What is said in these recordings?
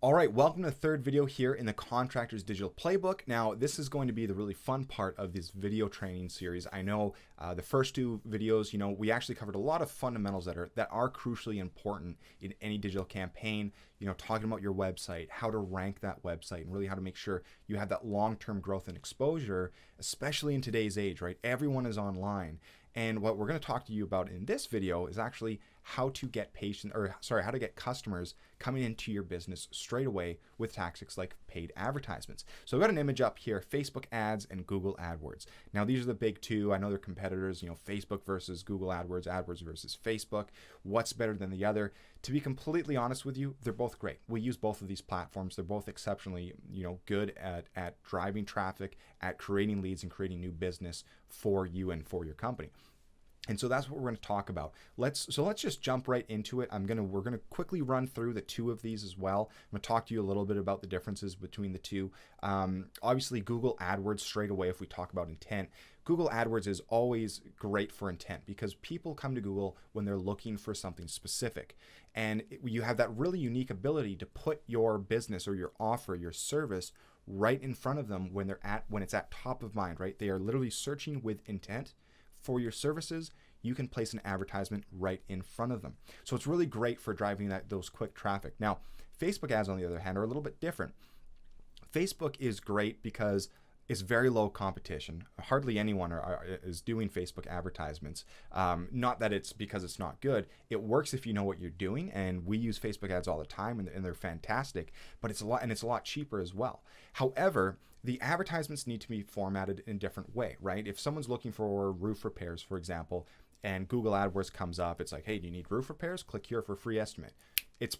All right, welcome to the third video here in the Contractor's Digital Playbook. Now, this is going to be the really fun part of this video training series. I know the first two videos, we actually covered a lot of fundamentals that are crucially important in any digital campaign. Talking about your website, how to rank that website, and really how to make sure you have that long-term growth and exposure, especially in today's age, right? Everyone is online. And what we're going to talk to you about in this video is actually how to get how to get customers coming into your business straight away with tactics like paid advertisements. So I've got an image up here, Facebook ads and Google AdWords. Now these are the big two. I know they're competitors, Facebook versus Google AdWords, AdWords versus Facebook. What's better than the other? To be completely honest with you, they're both great. We use both of these platforms. They're both exceptionally, good at driving traffic, at creating leads and creating new business for you and for your company. And so that's what we're going to talk about. Let's just jump right into it. We're going to quickly run through the two of these as well. I'm going to talk to you a little bit about the differences between the two. Obviously, Google AdWords straight away, if we talk about intent, Google AdWords is always great for intent because people come to Google when they're looking for something specific. And you have that really unique ability to put your business or your offer, your service right in front of them when it's at top of mind, right? They are literally searching with intent for your services. You can place an advertisement right in front of them. So it's really great for driving those quick traffic. Now, Facebook ads, on the other hand, are a little bit different. Facebook is great because it's very low competition. Hardly anyone is doing Facebook advertisements. Not that it's because it's not good. It works if you know what you're doing, and we use Facebook ads all the time, and they're fantastic. But it's a lot cheaper as well. However, the advertisements need to be formatted in a different way, right? If someone's looking for roof repairs, for example, and Google AdWords comes up, it's like, hey, do you need roof repairs? Click here for a free estimate. It's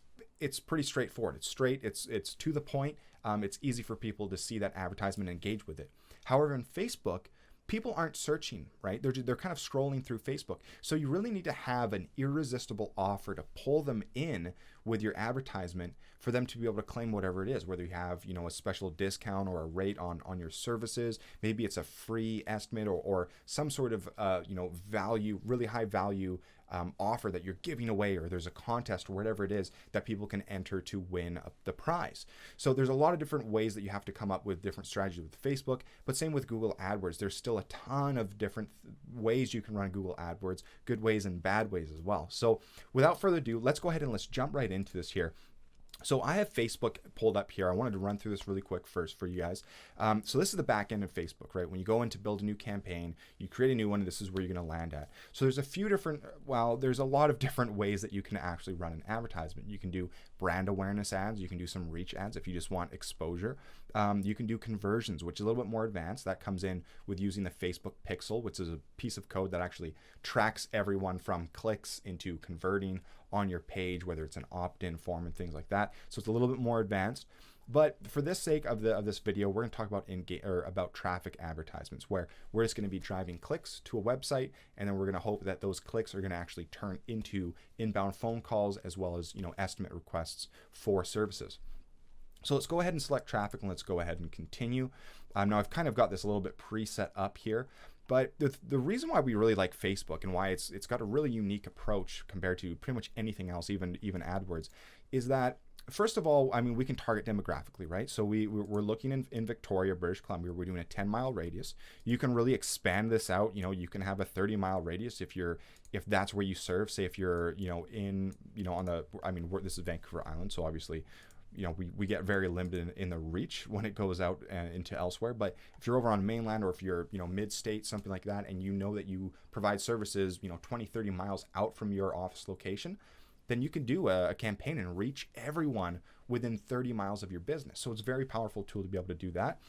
pretty straightforward. It's straight. It's to the point. It's easy for people to see that advertisement and engage with it. However, in Facebook, people aren't searching, right? They're kind of scrolling through Facebook. So you really need to have an irresistible offer to pull them in with your advertisement for them to be able to claim whatever it is, whether you have, a special discount or a rate on your services. Maybe it's a free estimate or some sort of, value, really high value offer that you're giving away, or there's a contest or whatever it is that people can enter to win the prize. So there's a lot of different ways that you have to come up with different strategies with Facebook, but same with Google AdWords. There's still a ton of different ways you can run Google AdWords, good ways and bad ways as well. So without further ado, let's go ahead and let's jump right into this here. So I have Facebook pulled up here. I wanted to run through this really quick first for you guys. So this is the back end of Facebook, right? When you go in to build a new campaign, you create a new one, this is where you're going to land at. So there's there's a lot of different ways that you can actually run an advertisement. You can do brand awareness ads. You can do some reach ads if you just want exposure. You can do conversions, which is a little bit more advanced. That comes in with using the Facebook Pixel, which is a piece of code that actually tracks everyone from clicks into converting on your page, whether it's an opt-in form and things like that. So it's a little bit more advanced. But for the sake of this video, we're going to talk about traffic advertisements, where we're just going to be driving clicks to a website, and then we're going to hope that those clicks are going to actually turn into inbound phone calls as well as estimate requests for services. So let's go ahead and select traffic, and let's go ahead and continue. Now I've kind of got this a little bit preset up here. But the reason why we really like Facebook and why it's got a really unique approach compared to pretty much anything else, even AdWords, is that, first of all, we can target demographically, right? So we're looking in Victoria, British Columbia. We're doing a 10-mile radius. You can really expand this out. You can have a 30-mile radius if that's where you serve. Say if you're this is Vancouver Island, so obviously we get very limited in the reach when it goes out into elsewhere. But if you're over on mainland, or if you're mid-state, something like that, and that you provide services 20, 30 miles out from your office location, then you can do a campaign and reach everyone within 30 miles of your business. So it's a very powerful tool to be able to do that.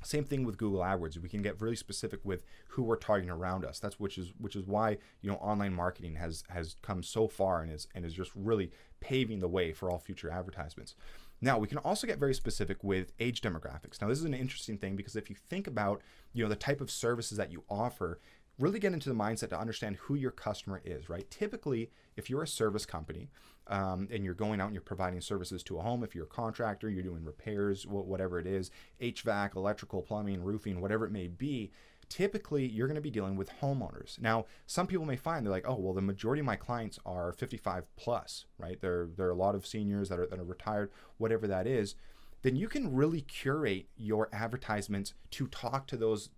Same thing with Google AdWords. We can get really specific with who we're targeting around us. Which is why online marketing has come so far and is just really paving the way for all future advertisements. Now we can also get very specific with age demographics. Now this is an interesting thing because if you think about the type of services that you offer, really get into the mindset to understand who your customer is, right? Typically, if you're a service company and you're going out and you're providing services to a home, if you're a contractor, you're doing repairs, whatever it is, HVAC, electrical, plumbing, roofing, whatever it may be, typically you're going to be dealing with homeowners. Now, some people may find they're like, oh, well, the majority of my clients are 55 plus, right? There are a lot of seniors that are retired, whatever that is. Then you can really curate your advertisements to talk to those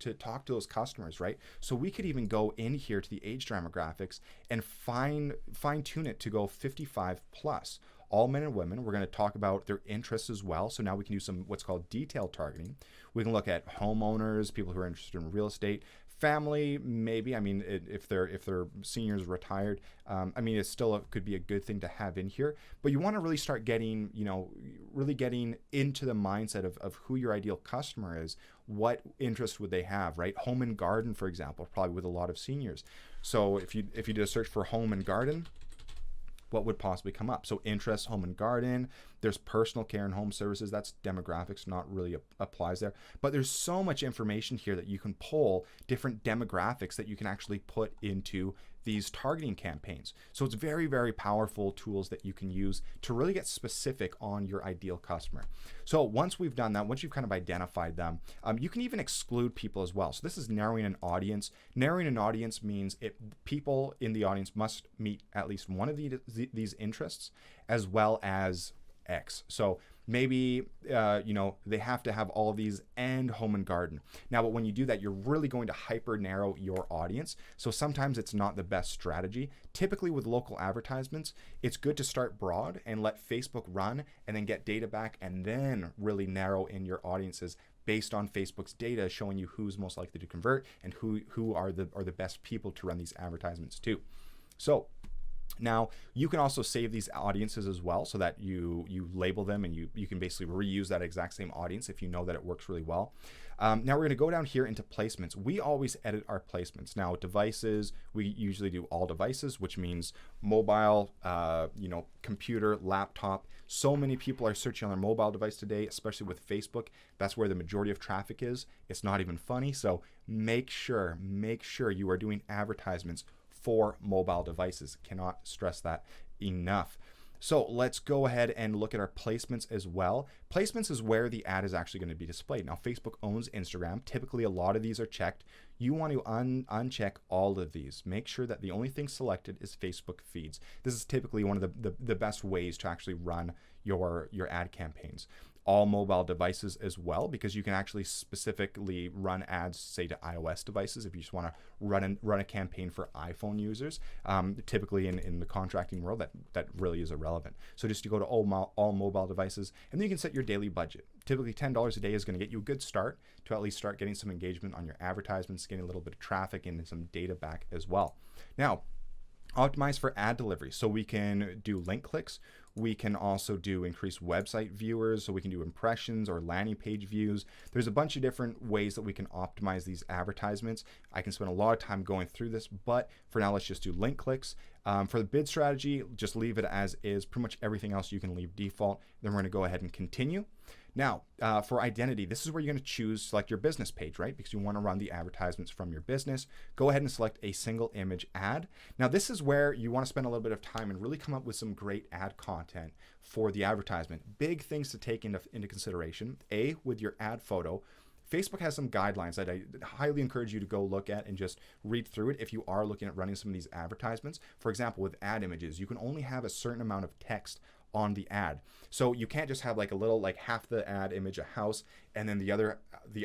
customers, right? So we could even go in here to the age demographics and fine tune it to go 55 plus. All men and women. We're going to talk about their interests as well. So now we can do some what's called detailed targeting. We can look at homeowners, people who are interested in real estate, family, maybe. I mean, if they're seniors retired, I mean, it could be a good thing to have in here. But you want to really start getting, really getting into the mindset of who your ideal customer is. What interest would they have, right? Home and garden, for example, probably with a lot of seniors. So if you did a search for home and garden, what would possibly come up? So interest, home and garden, there's personal care and home services. That's demographics, not really applies there. But there's so much information here that you can pull different demographics that you can actually put into these targeting campaigns. So it's very, very powerful tools that you can use to really get specific on your ideal customer. So once we've done that, once you've kind of identified them, you can even exclude people as well. So this is narrowing an audience. Narrowing an audience means people in the audience must meet at least one of these interests as well as X. So maybe, they have to have all of these and home and garden. Now, but when you do that, you're really going to hyper narrow your audience. So sometimes it's not the best strategy. Typically with local advertisements, it's good to start broad and let Facebook run and then get data back and then really narrow in your audiences based on Facebook's data showing you who's most likely to convert and who are the best people to run these advertisements to. So now, you can also save these audiences as well so that you label them and you can basically reuse that exact same audience if you know that it works really well. Now we're going to go down here into placements. We always edit our placements. Now devices, we usually do all devices, which means mobile, computer, laptop. So many people are searching on their mobile device today, especially with Facebook. That's where the majority of traffic is. It's not even funny. So make sure you are doing advertisements for mobile devices. Cannot stress that enough. So let's go ahead and look at our placements as well. Placements is where the ad is actually going to be displayed. Now, Facebook owns Instagram. Typically, a lot of these are checked. You want to uncheck all of these. Make sure that the only thing selected is Facebook feeds. This is typically one of the best ways to actually run your ad campaigns. All mobile devices as well, because you can actually specifically run ads, say, to iOS devices if you just want to run a campaign for iPhone users. Typically in the contracting world, that really is irrelevant. So just you go to all mobile devices, and then you can set your daily budget. Typically $10 a day is going to get you a good start to at least start getting some engagement on your advertisements, getting a little bit of traffic and some data back as well. Now, optimize for ad delivery. So we can do link clicks. We can also do increased website viewers. So we can do impressions or landing page views. There's a bunch of different ways that we can optimize these advertisements. I can spend a lot of time going through this, but for now, let's just do link clicks. For the bid strategy, just leave it as is. Pretty much everything else you can leave default. Then we're going to go ahead and continue. Now, for identity, this is where you're going to select your business page, right? Because you want to run the advertisements from your business. Go ahead and select a single image ad. Now, this is where you want to spend a little bit of time and really come up with some great ad content for the advertisement. Big things to take into consideration. With your ad photo, Facebook has some guidelines that I highly encourage you to go look at and just read through it if you are looking at running some of these advertisements. For example, with ad images, you can only have a certain amount of text on the ad. So you can't just have like a little, like half the ad image a house and then the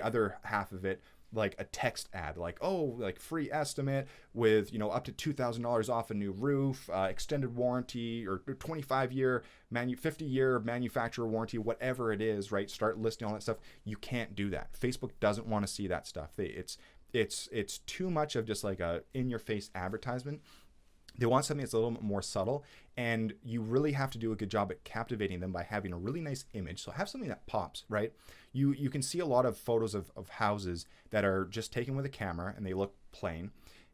other half of it like a text ad, like, oh, like free estimate with, up to $2,000 off a new roof, extended warranty, or 25-year, 50-year manufacturer warranty, whatever it is, right? Start listing all that stuff. You can't do that. Facebook doesn't want to see that stuff. It's too much of just like a in-your-face advertisement. They want something that's a little bit more subtle, and you really have to do a good job at captivating them by having a really nice image. So have something that pops, right? You can see a lot of photos of houses that are just taken with a camera and they look plain.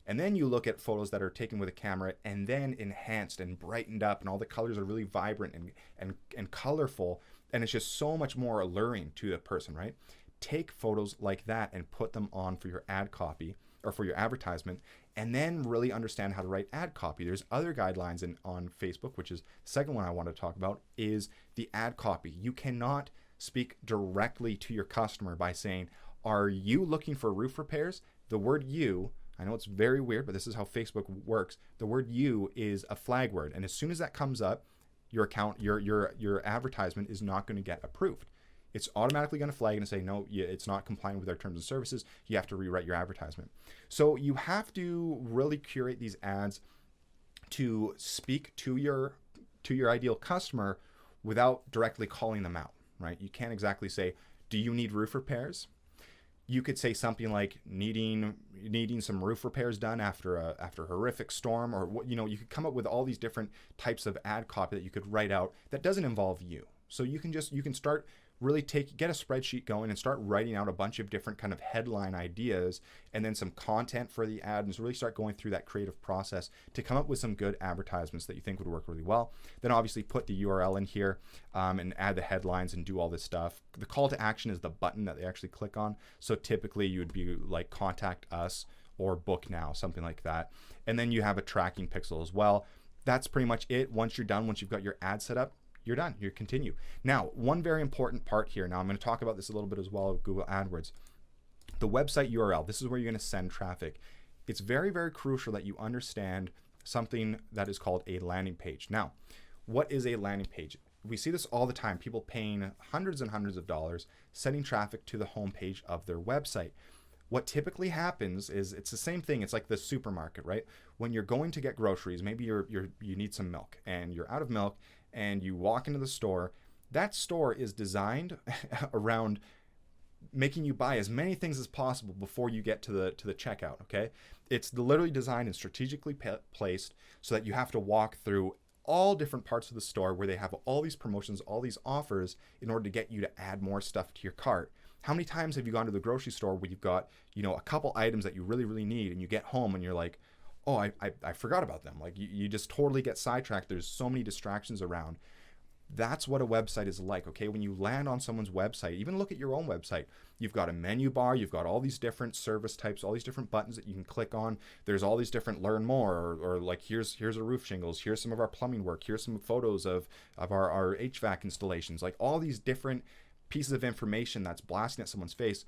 And then you look at photos that are taken with a camera and then enhanced and brightened up, and all the colors are really vibrant and colorful, and it's just so much more alluring to the person, right? Take photos like that and put them on for your ad copy or for your advertisement, and then really understand how to write ad copy. There's other guidelines on Facebook, which is the second one I want to talk about, is the ad copy. You cannot speak directly to your customer by saying, are you looking for roof repairs? the word you, I know it's very weird, but this is how Facebook works. The word you is a flag word. And as soon as that comes up, your account, your advertisement is not going to get approved. It's automatically going to flag and say, no, it's not compliant with our terms and services. You have to rewrite your advertisement. So you have to really curate these ads to speak to your ideal customer without directly calling them out, right? You can't exactly say, do you need roof repairs? You could say something like needing some roof repairs done after a horrific storm, or what, you could come up with all these different types of ad copy that you could write out that doesn't involve you. So you can start really get a spreadsheet going and start writing out a bunch of different kind of headline ideas and then some content for the ad, and really start going through that creative process to come up with some good advertisements that you think would work really well. Then obviously put the URL in here and add the headlines and do all this stuff. The call to action is the button that they actually click on. So typically you would be like, contact us or book now, something like that. And then you have a tracking pixel as well. That's pretty much it. Once you're done, once you've got your ad set up, you're done. You continue. Now, one very important part here. Now, I'm going to talk about this a little bit as well with Google AdWords. The website URL, this is where you're going to send traffic. It's very, very crucial that you understand something that is called a landing page. Now, what is a landing page? We see this all the time. People paying hundreds and hundreds of dollars, sending traffic to the homepage of their website. What typically happens is it's the same thing. It's like the supermarket, right? When you're going to get groceries, maybe you need some milk and you're out of milk, and you walk into the store. That store is designed around making you buy as many things as possible before you get to the checkout, okay? It's literally designed and strategically placed so that you have to walk through all different parts of the store where they have all these promotions, all these offers in order to get you to add more stuff to your cart. How many times have you gone to the grocery store where you've got, a couple items that you really, really need, and you get home and you're like, oh, I forgot about them. Like you just totally get sidetracked. There's so many distractions around. That's what a website is like, okay? When you land on someone's website, even look at your own website, you've got a menu bar, you've got all these different service types, all these different buttons that you can click on. There's all these different learn more, or like here's a roof shingles, here's some of our plumbing work, here's some photos of our HVAC installations, like all these different pieces of information that's blasting at someone's face.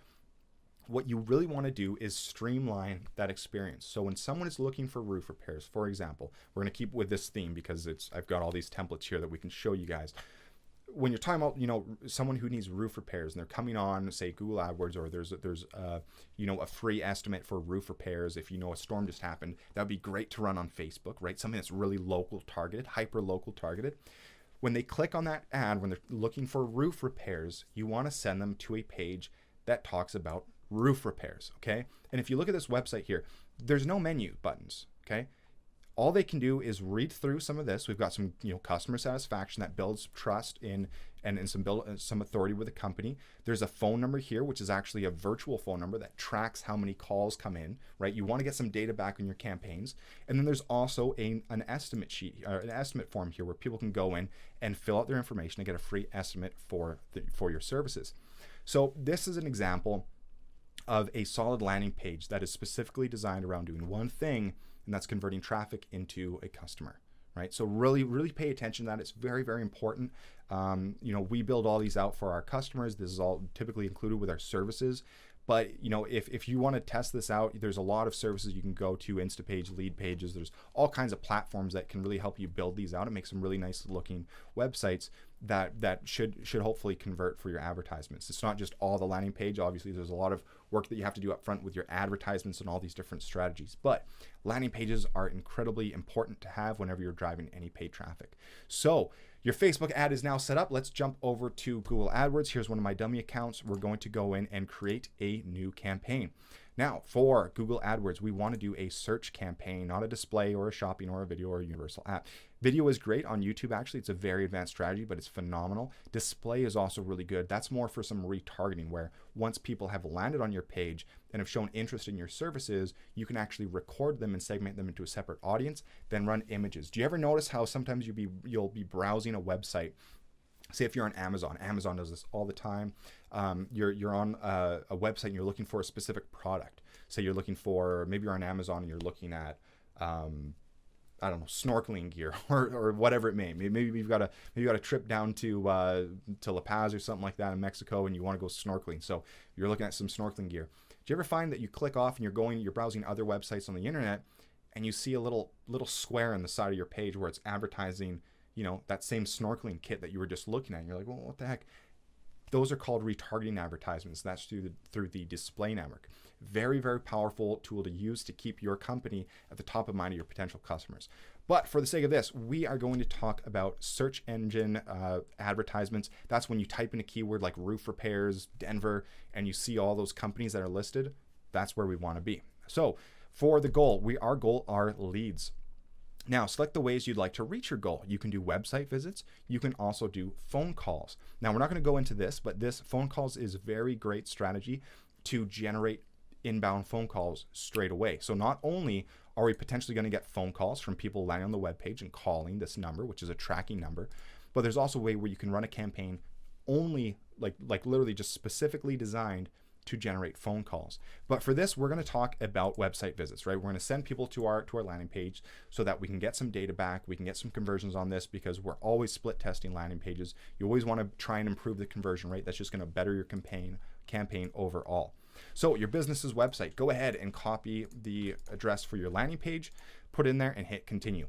What you really want to do is streamline that experience. So when someone is looking for roof repairs, for example, we're going to keep with this theme because I've got all these templates here that we can show you guys. When you're talking about, someone who needs roof repairs and they're coming on, say, Google AdWords, or there's a free estimate for roof repairs. If a storm just happened, that would be great to run on Facebook, right? Something that's really local targeted, hyper local targeted. When they click on that ad, when they're looking for roof repairs, you want to send them to a page that talks about roof repairs, okay? And if you look at this website here, there's no menu buttons, okay? All they can do is read through some of this. We've got some, customer satisfaction that builds trust in and some authority with the company. There's a phone number here, which is actually a virtual phone number that tracks how many calls come in, right? You want to get some data back on your campaigns. And then there's also an estimate sheet, or an estimate form here where people can go in and fill out their information and get a free estimate for your services. So this is an example of a solid landing page that is specifically designed around doing one thing, and that's converting traffic into a customer, right? So really, really pay attention to that. It's very, very important. We build all these out for our customers. This is all typically included with our services. But if you want to test this out, there's a lot of services you can go to, Instapage, Lead Pages. There's all kinds of platforms that can really help you build these out and make some really nice looking websites that should hopefully convert for your advertisements. It's not just all the landing page. Obviously, there's a lot of work that you have to do up front with your advertisements and all these different strategies. But landing pages are incredibly important to have whenever you're driving any paid traffic. So your Facebook ad is now set up. Let's jump over to Google AdWords. Here's one of my dummy accounts. We're going to go in and create a new campaign. Now, for Google AdWords, we want to do a search campaign, not a display or a shopping or a video or a universal app. Video is great on YouTube, actually. It's a very advanced strategy, but it's phenomenal. Display is also really good. That's more for some retargeting, where once people have landed on your page and have shown interest in your services, you can actually record them and segment them into a separate audience, then run images. Do you ever notice how sometimes you'll be browsing a website? Say if you're on Amazon does this all the time. You're on a website and you're looking for a specific product. Say maybe you're on Amazon and you're looking at, snorkeling gear or whatever it may. Maybe you've got a trip down to La Paz or something like that in Mexico, and you want to go snorkeling. So you're looking at some snorkeling gear. Do you ever find that you click off and you're browsing other websites on the internet and you see a little square on the side of your page where it's advertising, that same snorkeling kit that you were just looking at, and you're like, well, what the heck? Those are called retargeting advertisements. That's through the display network. Very, very powerful tool to use to keep your company at the top of mind of your potential customers. But for the sake of this, we are going to talk about search engine advertisements. That's when you type in a keyword like roof repairs, Denver, and you see all those companies that are listed. That's where we want to be. So for the goal, our goal are leads. Now, select the ways you'd like to reach your goal. You can do website visits. You can also do phone calls. Now, we're not going to go into this, but this phone calls is a very great strategy to generate inbound phone calls straight away. So not only are we potentially going to get phone calls from people landing on the web page and calling this number, which is a tracking number, but there's also a way where you can run a campaign only like literally just specifically designed to generate phone calls. But for this, we're going to talk about website visits, right? We're going to send people to our landing page so that we can get some data back. We can get some conversions on this because we're always split testing landing pages. You always want to try and improve the conversion rate. That's just going to better your campaign overall. So your business's website, go ahead and copy the address for your landing page, put it in there and hit continue.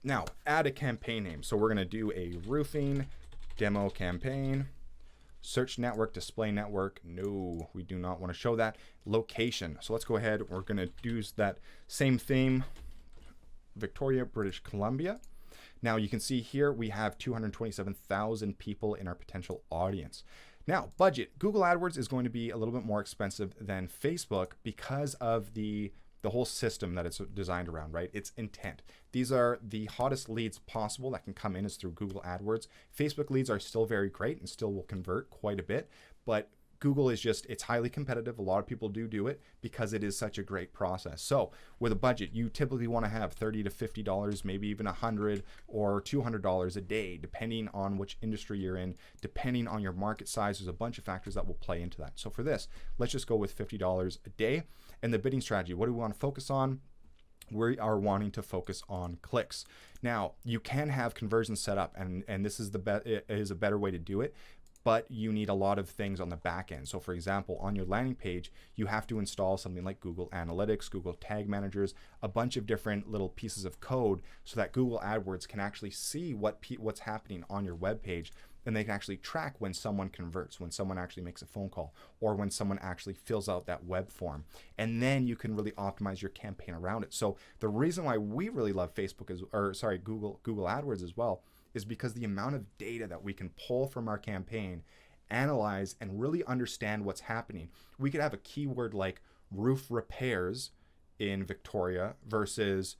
Now add a campaign name. So we're going to do a roofing demo campaign. Search network, display network. No, we do not want to show that. Location. So let's go ahead. We're going to use that same theme. Victoria, British Columbia. Now you can see here we have 227,000 people in our potential audience. Now, budget. Google AdWords is going to be a little bit more expensive than Facebook because of the whole system that it's designed around, right? It's intent. These are the hottest leads possible that can come in is through Google AdWords. Facebook leads are still very great and still will convert quite a bit, but Google is it's highly competitive. A lot of people do it because it is such a great process. So with a budget, you typically want to have $30 to $50, maybe even $100 or $200 a day, depending on which industry you're in, depending on your market size. There's a bunch of factors that will play into that. So for this, let's just go with $50 a day. And the bidding strategy, what do we want to focus on? We are wanting to focus on clicks. Now, you can have conversions set up, and this is a better way to do it, but you need a lot of things on the back end. So for example, on your landing page, you have to install something like Google Analytics, Google Tag Managers, a bunch of different little pieces of code so that Google AdWords can actually see what's happening on your web page, and they can actually track when someone converts, when someone actually makes a phone call, or when someone actually fills out that web form. And then you can really optimize your campaign around it. So the reason why we really love Google AdWords as well is because the amount of data that we can pull from our campaign, analyze, and really understand what's happening. We could have a keyword like roof repairs in Victoria versus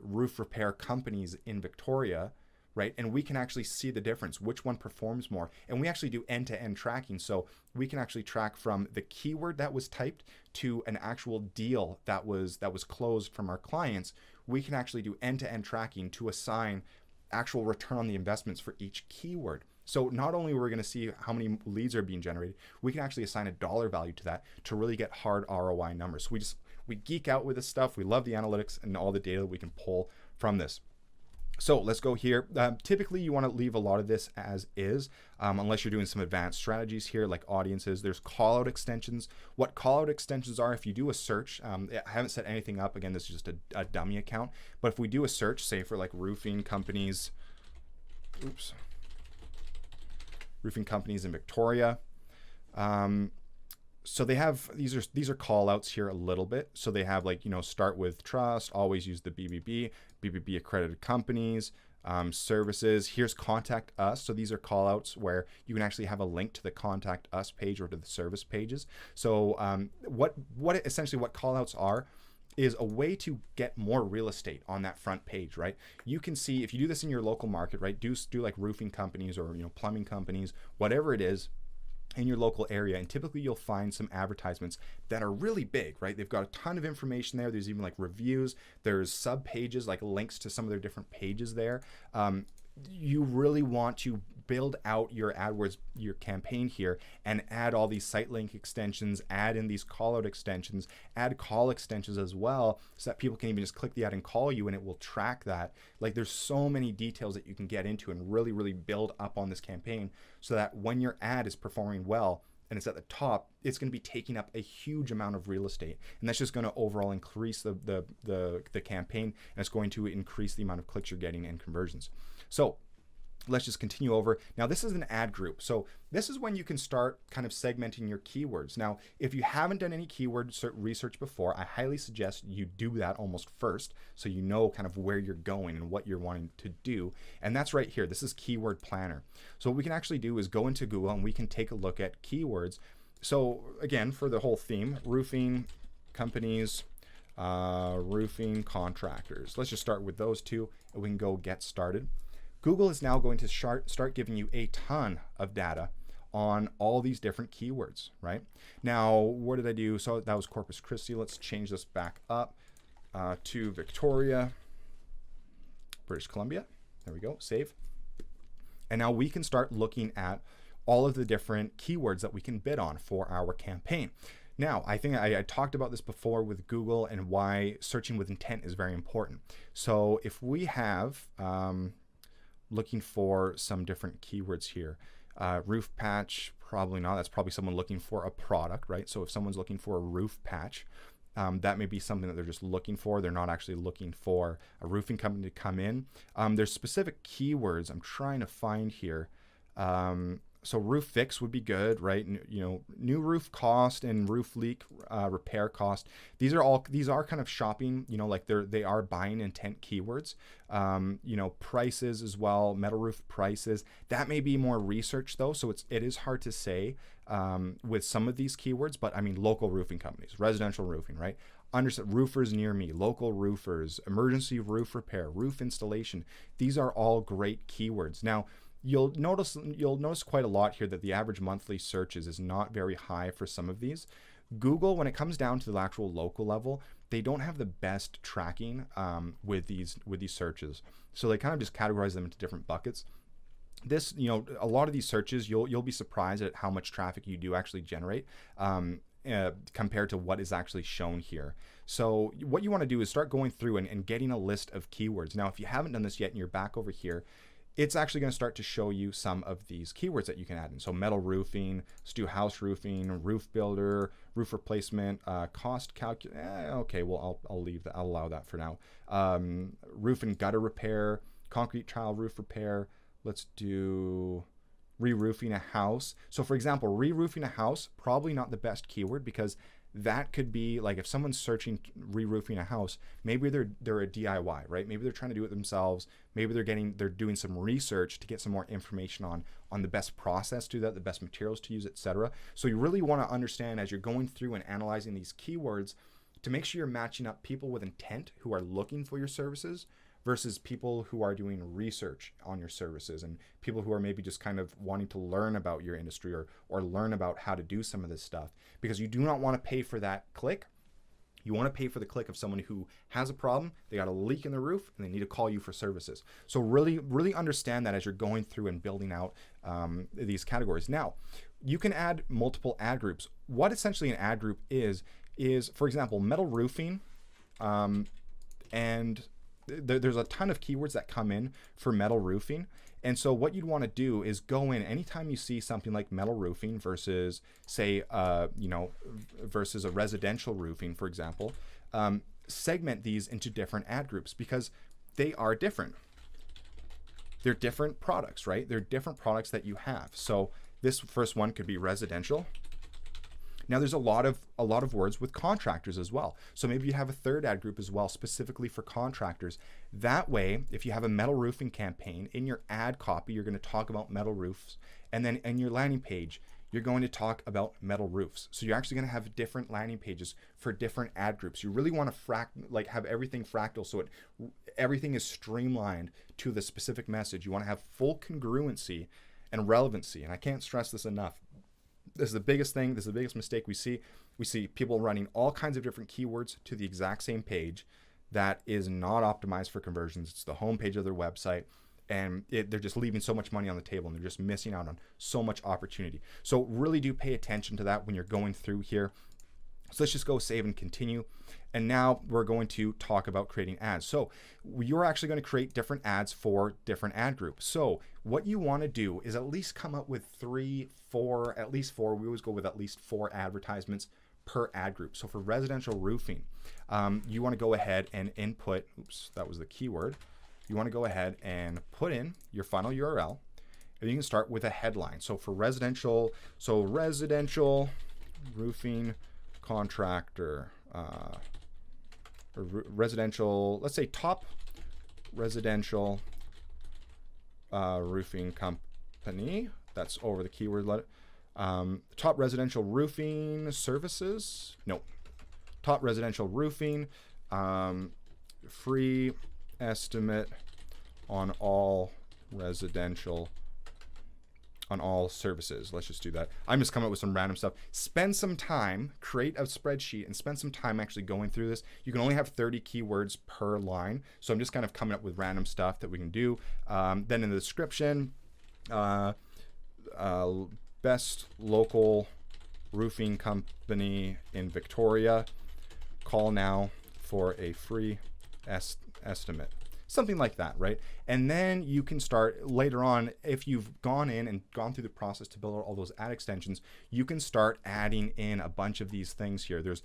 roof repair companies in Victoria, right? And we can actually see the difference, which one performs more. And we actually do end-to-end tracking. So we can actually track from the keyword that was typed to an actual deal that was closed from our clients. We can actually do end-to-end tracking to assign actual return on the investments for each keyword. So not only are we going to see how many leads are being generated, we can actually assign a dollar value to that to really get hard ROI numbers. So we geek out with this stuff. We love the analytics and all the data that we can pull from this. So let's go here. Typically, you want to leave a lot of this as is, unless you're doing some advanced strategies here, like audiences. There's call-out extensions. What call-out extensions are, if you do a search, I haven't set anything up. Again, this is just a dummy account. But if we do a search, say for like roofing companies, roofing companies in Victoria. So they have, these are call outs here a little bit. So they have like, start with trust, always use the BBB accredited companies, services. Here's contact us. So these are call outs where you can actually have a link to the contact us page or to the service pages. So essentially what call outs are is a way to get more real estate on that front page, right? You can see if you do this in your local market, right? Do like roofing companies or, plumbing companies, whatever it is, in your local area, and typically you'll find some advertisements that are really big, right? They've got a ton of information there. There's even like reviews, there's sub pages, like links to some of their different pages there. You really want to build out your AdWords, your campaign here, and add all these site link extensions, add in these call out extensions, add call extensions as well, so that people can even just click the ad and call you and it will track that. Like there's so many details that you can get into and really, really build up on this campaign so that when your ad is performing well, and it's at the top, it's going to be taking up a huge amount of real estate, and that's just going to overall increase the campaign, and it's going to increase the amount of clicks you're getting and conversions. So let's just continue over. Now this is an ad group. So this is when you can start kind of segmenting your keywords. Now, if you haven't done any keyword research before, I highly suggest you do that almost first, so you know kind of where you're going and what you're wanting to do. And that's right here. This is Keyword Planner. So what we can actually do is go into Google and we can take a look at keywords. So again, for the whole theme, roofing companies, roofing contractors. Let's just start with those two and we can go get started. Google is now going to start giving you a ton of data on all these different keywords, right? Now, what did I do? So that was Corpus Christi. Let's change this back up to Victoria, British Columbia. There we go, save. And now we can start looking at all of the different keywords that we can bid on for our campaign. Now, I think I talked about this before with Google and why searching with intent is very important. So if we have, looking for some different keywords here. Roof patch, probably not. That's probably someone looking for a product, right? So if someone's looking for a roof patch, that may be something that they're just looking for. They're not actually looking for a roofing company to come in. There's specific keywords I'm trying to find here. So roof fix would be good, right? You know, new roof cost and roof leak repair cost. These are kind of shopping, you know, like they are buying intent keywords. You know, prices as well, metal roof prices. That may be more research though, so it is hard to say with some of these keywords. But I mean, local roofing companies, residential roofing, right? Understand, roofers near me, local roofers, emergency roof repair, roof installation. These are all great keywords. Now, you'll notice quite a lot here that the average monthly searches is not very high for some of these. Google, when it comes down to the actual local level, they don't have the best tracking with these searches. So they kind of just categorize them into different buckets. This, you know, a lot of these searches, you'll be surprised at how much traffic you do actually generate compared to what is actually shown here. So what you want to do is start going through and getting a list of keywords. Now, if you haven't done this yet and you're back over here, it's actually going to start to show you some of these keywords that you can add in. So metal roofing, let's do house roofing, roof builder, roof replacement, cost calculate. Okay, well, I'll leave that. I'll allow that for now. Roof and gutter repair, concrete tile roof repair. Let's do re-roofing a house. So for example, re-roofing a house, probably not the best keyword, because that could be like if someone's searching re-roofing a house, maybe they're a DIY, right? Maybe they're trying to do it themselves. Maybe they're doing some research to get some more information on the best process to do that, the best materials to use, etc. So you really want to understand as you're going through and analyzing these keywords to make sure you're matching up people with intent who are looking for your services versus people who are doing research on your services, and people who are maybe just kind of wanting to learn about your industry or learn about how to do some of this stuff, because you do not want to pay for that click. You want to pay for the click of someone who has a problem, they got a leak in the roof, and they need to call you for services. So really, really understand that as you're going through and building out these categories. Now, you can add multiple ad groups. What essentially an ad group is for example, metal roofing, and there's a ton of keywords that come in for metal roofing. And so what you'd want to do is go in anytime you see something like metal roofing versus say, versus a residential roofing, for example, segment these into different ad groups because they are different. They're different products, right? They're different products that you have. So this first one could be residential. Now there's a lot of words with contractors as well. So maybe you have a third ad group as well, specifically for contractors. That way, if you have a metal roofing campaign, in your ad copy, you're going to talk about metal roofs. And then in your landing page, you're going to talk about metal roofs. So you're actually going to have different landing pages for different ad groups. You really want to have everything fractal so everything is streamlined to the specific message. You want to have full congruency and relevancy. And I can't stress this enough. This is the biggest thing. This is the biggest mistake we see. We see people running all kinds of different keywords to the exact same page that is not optimized for conversions. It's the homepage of their website, and they're just leaving so much money on the table, and they're just missing out on so much opportunity. So really do pay attention to that when you're going through here. So let's just go save and continue. And now we're going to talk about creating ads. So you're actually going to create different ads for different ad groups. So what you want to do is at least come up with at least four. We always go with at least 4 advertisements per ad group. So for residential roofing, you want to go ahead and input, oops, that was the keyword. You want to go ahead and put in your final URL, and you can start with a headline. So for residential roofing contractor, or residential, let's say top residential roofing company. That's over the keyword. Top residential roofing services. No, top residential roofing, free estimate on all residential, on all services. Let's just do that. I'm just coming up with some random stuff. Spend some time, create a spreadsheet and spend some time actually going through this. You can only have 30 keywords per line. So I'm just kind of coming up with random stuff that we can do. Then in the description, best local roofing company in Victoria. Call now for a free estimate. Something like that, right? And then you can start later on, if you've gone in and gone through the process to build out all those ad extensions, you can start adding in a bunch of these things here. There's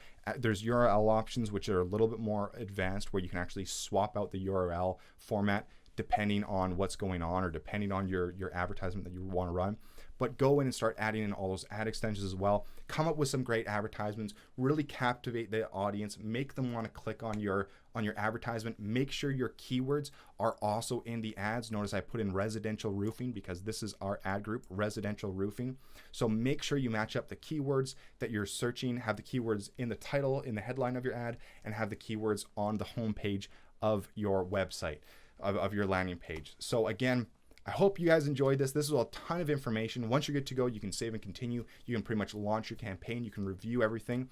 URL options, which are a little bit more advanced, where you can actually swap out the URL format depending on what's going on or depending on your advertisement that you want to run. But go in and start adding in all those ad extensions as well. Come up with some great advertisements, really captivate the audience, make them want to click on your advertisement. Make sure your keywords are also in the ads. Notice I put in residential roofing because this is our ad group, residential roofing. So make sure you match up the keywords that you're searching, have the keywords in the title, in the headline of your ad, and have the keywords on the home page of your website, of your landing page. So again, I hope you guys enjoyed this. This is a ton of information. Once you're good to go, you can save and continue. You can pretty much launch your campaign. You can review everything.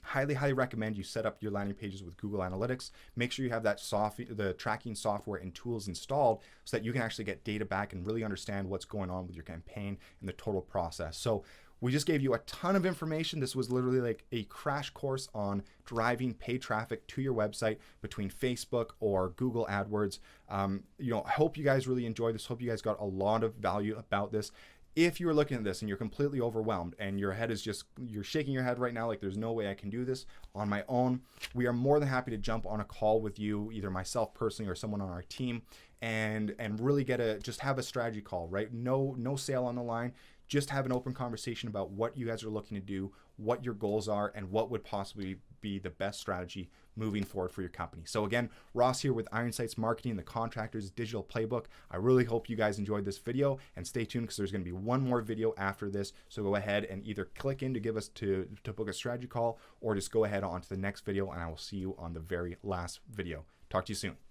Highly recommend you set up your landing pages with Google Analytics. Make sure you have that the tracking software and tools installed so that you can actually get data back and really understand what's going on with your campaign and the total process. So we just gave you a ton of information. This was literally like a crash course on driving paid traffic to your website between Facebook or Google AdWords. I hope you guys really enjoyed this. Hope you guys got a lot of value about this. If you're looking at this and you're completely overwhelmed and your head is you're shaking your head right now like there's no way I can do this on my own, we are more than happy to jump on a call with you, either myself personally or someone on our team, and really just have a strategy call, right? No sale on the line. Just have an open conversation about what you guys are looking to do, what your goals are, and what would possibly be the best strategy moving forward for your company. So again, Ross here with Ironsights Marketing, the Contractor's Digital Playbook. I really hope you guys enjoyed this video, and stay tuned because there's going to be one more video after this. So go ahead and either click in to give us to book a strategy call, or just go ahead on to the next video, and I will see you on the very last video. Talk to you soon.